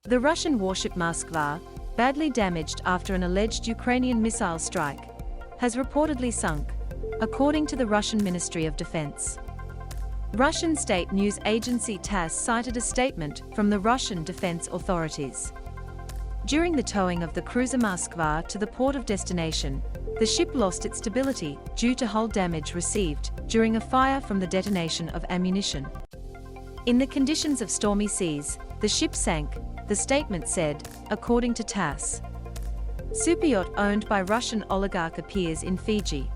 The Russian warship Moskva, badly damaged after an alleged Ukrainian missile strike, has reportedly sunk, according to the Russian Ministry of Defense. Russian state news agency TASS cited a statement from the Russian defense authorities. During the towing of the cruiser Moskva to the port of destination, the ship lost its stability due to hull damage received during a fire from the detonation of ammunition. In the conditions of stormy seas, the ship sank, the statement said, according to TASS. Superyacht owned by Russian oligarch appears in Fiji.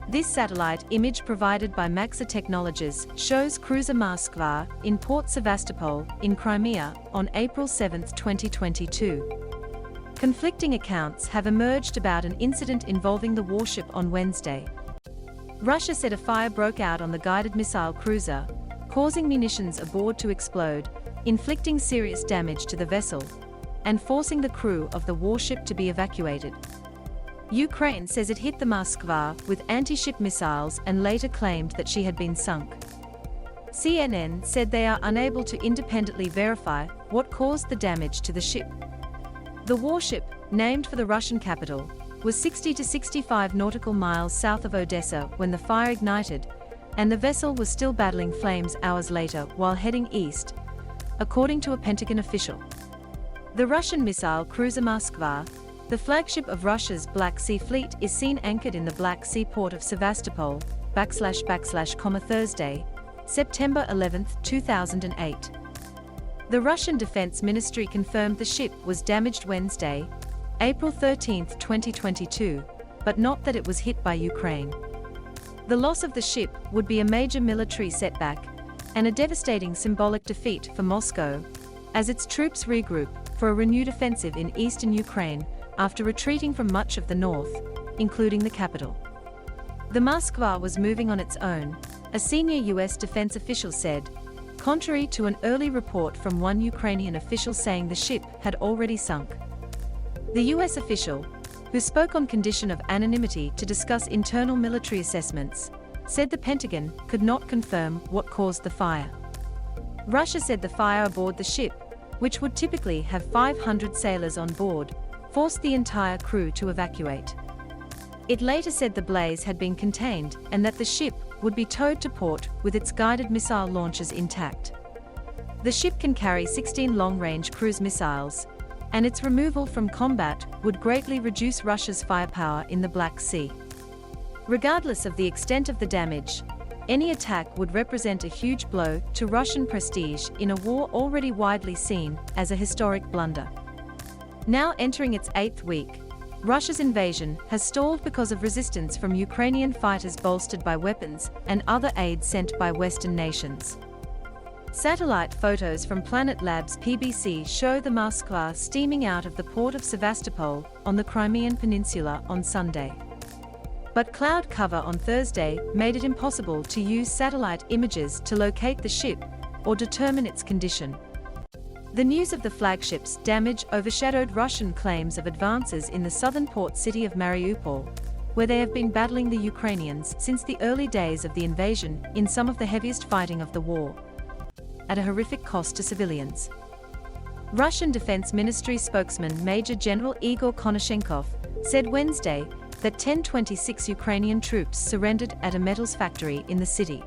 This satellite image provided by Maxar Technologies shows cruiser Moskva in Port Sevastopol, in Crimea, on April 7, 2022. Conflicting accounts have emerged about an incident involving the warship on Wednesday. Russia said a fire broke out on the guided missile cruiser, causing munitions aboard to explode, inflicting serious damage to the vessel, and forcing the crew of the warship to be evacuated. Ukraine says it hit the Moskva with anti-ship missiles and later claimed that she had been sunk. CNN said they are unable to independently verify what caused the damage to the ship. The warship, named for the Russian capital, was 60 to 65 nautical miles south of Odessa when the fire ignited, and the vessel was still battling flames hours later while heading east, according to a Pentagon official. The Russian missile cruiser Moskva, the flagship of Russia's Black Sea Fleet, is seen anchored in the Black Sea port of Sevastopol, Thursday, September 11, 2008. The Russian Defense Ministry confirmed the ship was damaged Wednesday, April 13, 2022, but not that it was hit by Ukraine. The loss of the ship would be a major military setback and a devastating symbolic defeat for Moscow, as its troops regroup for a renewed offensive in eastern Ukraine after retreating from much of the north, including the capital. The Moskva was moving on its own, a senior U.S. defense official said, contrary to an early report from one Ukrainian official saying the ship had already sunk. The U.S. official, who spoke on condition of anonymity to discuss internal military assessments, said the Pentagon could not confirm what caused the fire. Russia said the fire aboard the ship, which would typically have 500 sailors on board, forced the entire crew to evacuate. It later said the blaze had been contained and that the ship would be towed to port with its guided missile launchers intact. The ship can carry 16 long-range cruise missiles, and its removal from combat would greatly reduce Russia's firepower in the Black Sea. Regardless of the extent of the damage, any attack would represent a huge blow to Russian prestige in a war already widely seen as a historic blunder. Now entering its 8th week, Russia's invasion has stalled because of resistance from Ukrainian fighters bolstered by weapons and other aid sent by Western nations. Satellite photos from Planet Labs PBC show the Moskva steaming out of the port of Sevastopol on the Crimean Peninsula on Sunday. But cloud cover on Thursday made it impossible to use satellite images to locate the ship or determine its condition. The news of the flagship's damage overshadowed Russian claims of advances in the southern port city of Mariupol, where they have been battling the Ukrainians since the early days of the invasion in some of the heaviest fighting of the war, at a horrific cost to civilians. Russian Defense Ministry spokesman Major General Igor Konashenkov said Wednesday that 1026 Ukrainian troops surrendered at a metals factory in the city.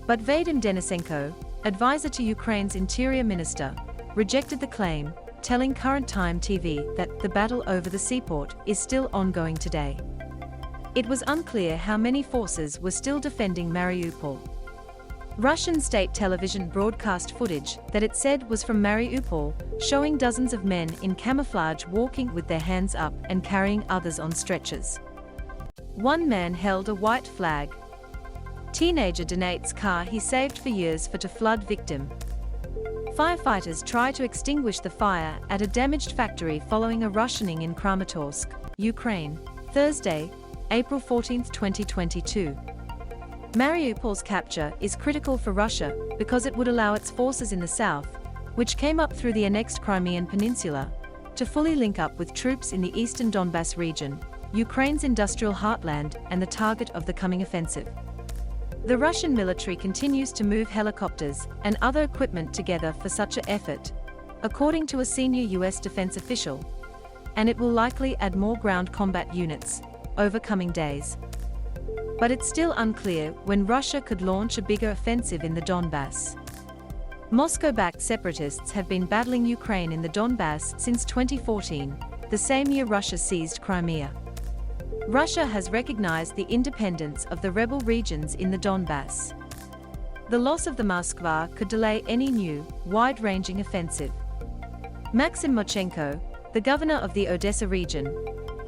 But Vadim Denisenko, advisor to Ukraine's interior minister, rejected the claim, telling Current Time TV that the battle over the seaport is still ongoing today. It was unclear how many forces were still defending Mariupol. Russian state television broadcast footage that it said was from Mariupol, showing dozens of men in camouflage walking with their hands up and carrying others on stretchers. One man held a white flag. Teenager donates car he saved for years to flood victim. Firefighters try to extinguish the fire at a damaged factory following a Russianing in Kramatorsk, Ukraine, Thursday, April 14, 2022. Mariupol's capture is critical for Russia because it would allow its forces in the south, which came up through the annexed Crimean Peninsula, to fully link up with troops in the eastern Donbas region, Ukraine's industrial heartland and the target of the coming offensive. The Russian military continues to move helicopters and other equipment together for such an effort, according to a senior US defense official, and it will likely add more ground combat units over coming days. But it's still unclear when Russia could launch a bigger offensive in the Donbass. Moscow-backed separatists have been battling Ukraine in the Donbass since 2014, the same year Russia seized Crimea. Russia has recognized the independence of the rebel regions in the Donbass. The loss of the Moskva could delay any new, wide-ranging offensive. Maxim Mochenko, the governor of the Odessa region,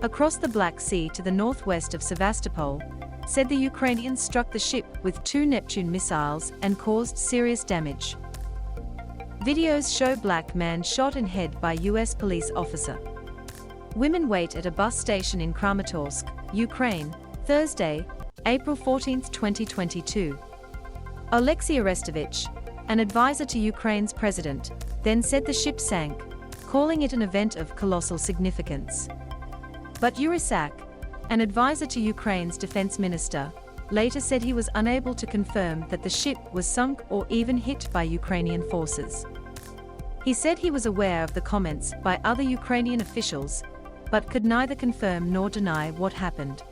across the Black Sea to the northwest of Sevastopol, said the Ukrainians struck the ship with 2 Neptune missiles and caused serious damage. Videos show black man shot in head by US police officer. Women wait at a bus station in Kramatorsk, Ukraine, Thursday, April 14, 2022. Alexei Arestovich, an advisor to Ukraine's president, then said the ship sank, calling it an event of colossal significance. But Yurisak, an advisor to Ukraine's defense minister, later said he was unable to confirm that the ship was sunk or even hit by Ukrainian forces. He said he was aware of the comments by other Ukrainian officials, but could neither confirm nor deny what happened.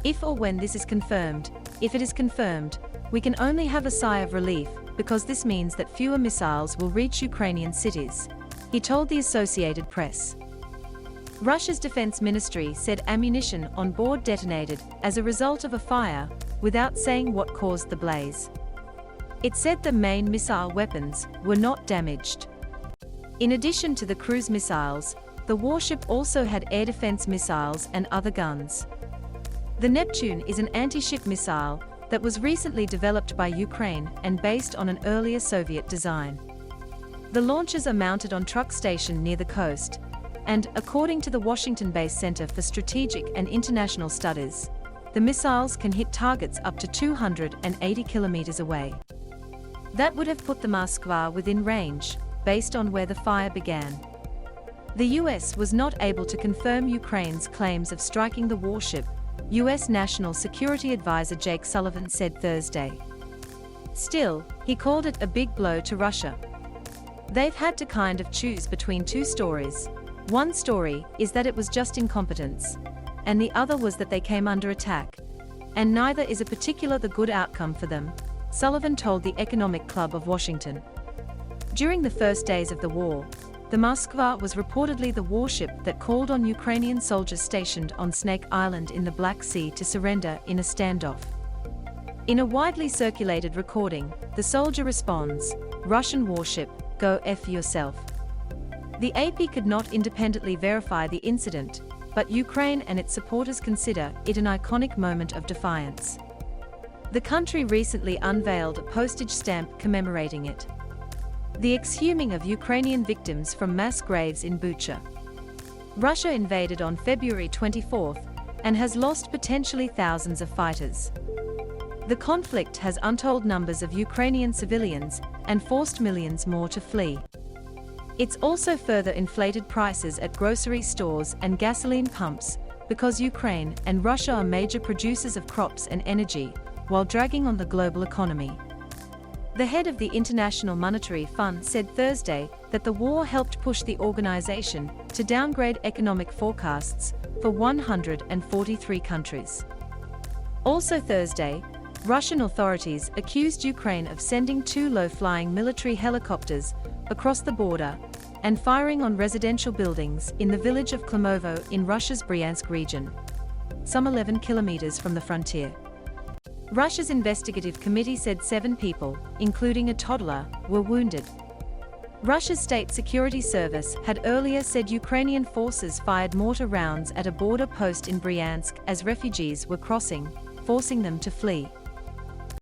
If or when this is confirmed, if it is confirmed, we can only have a sigh of relief, because this means that fewer missiles will reach Ukrainian cities, he told the Associated Press. Russia's defense ministry said ammunition on board detonated as a result of a fire, without saying what caused the blaze. It said the main missile weapons were not damaged. In addition to the cruise missiles, the warship also had air defense missiles and other guns. The Neptune is an anti-ship missile that was recently developed by Ukraine and based on an earlier Soviet design. The launchers are mounted on truck station near the coast, and, according to the Washington-based Center for Strategic and International Studies, the missiles can hit targets up to 280 kilometers away. That would have put the Moskva within range, based on where the fire began. The US was not able to confirm Ukraine's claims of striking the warship, US National Security Advisor Jake Sullivan said Thursday. Still, he called it a big blow to Russia. They've had to kind of choose between 2 stories. One story is that it was just incompetence, and the other was that they came under attack, and neither is a particular the good outcome for them, Sullivan told the Economic Club of Washington. During the first days of the war, the Moskva was reportedly the warship that called on Ukrainian soldiers stationed on Snake Island in the Black Sea to surrender in a standoff. In a widely circulated recording, the soldier responds, "Russian warship, go F yourself." The AP could not independently verify the incident, but Ukraine and its supporters consider it an iconic moment of defiance. The country recently unveiled a postage stamp commemorating it. The exhuming of Ukrainian victims from mass graves in Bucha. Russia invaded on February 24 and has lost potentially thousands of fighters. The conflict has untold numbers of Ukrainian civilians and forced millions more to flee. It's also further inflated prices at grocery stores and gasoline pumps, because Ukraine and Russia are major producers of crops and energy, while dragging on the global economy. The head of the International Monetary Fund said Thursday that the war helped push the organization to downgrade economic forecasts for 143 countries. Also Thursday, Russian authorities accused Ukraine of sending 2 low-flying military helicopters across the border and firing on residential buildings in the village of Klemovo in Russia's Bryansk region, some 11 kilometers from the frontier. Russia's investigative committee said 7 people, including a toddler, were wounded. Russia's state security service had earlier said Ukrainian forces fired mortar rounds at a border post in Bryansk as refugees were crossing, forcing them to flee.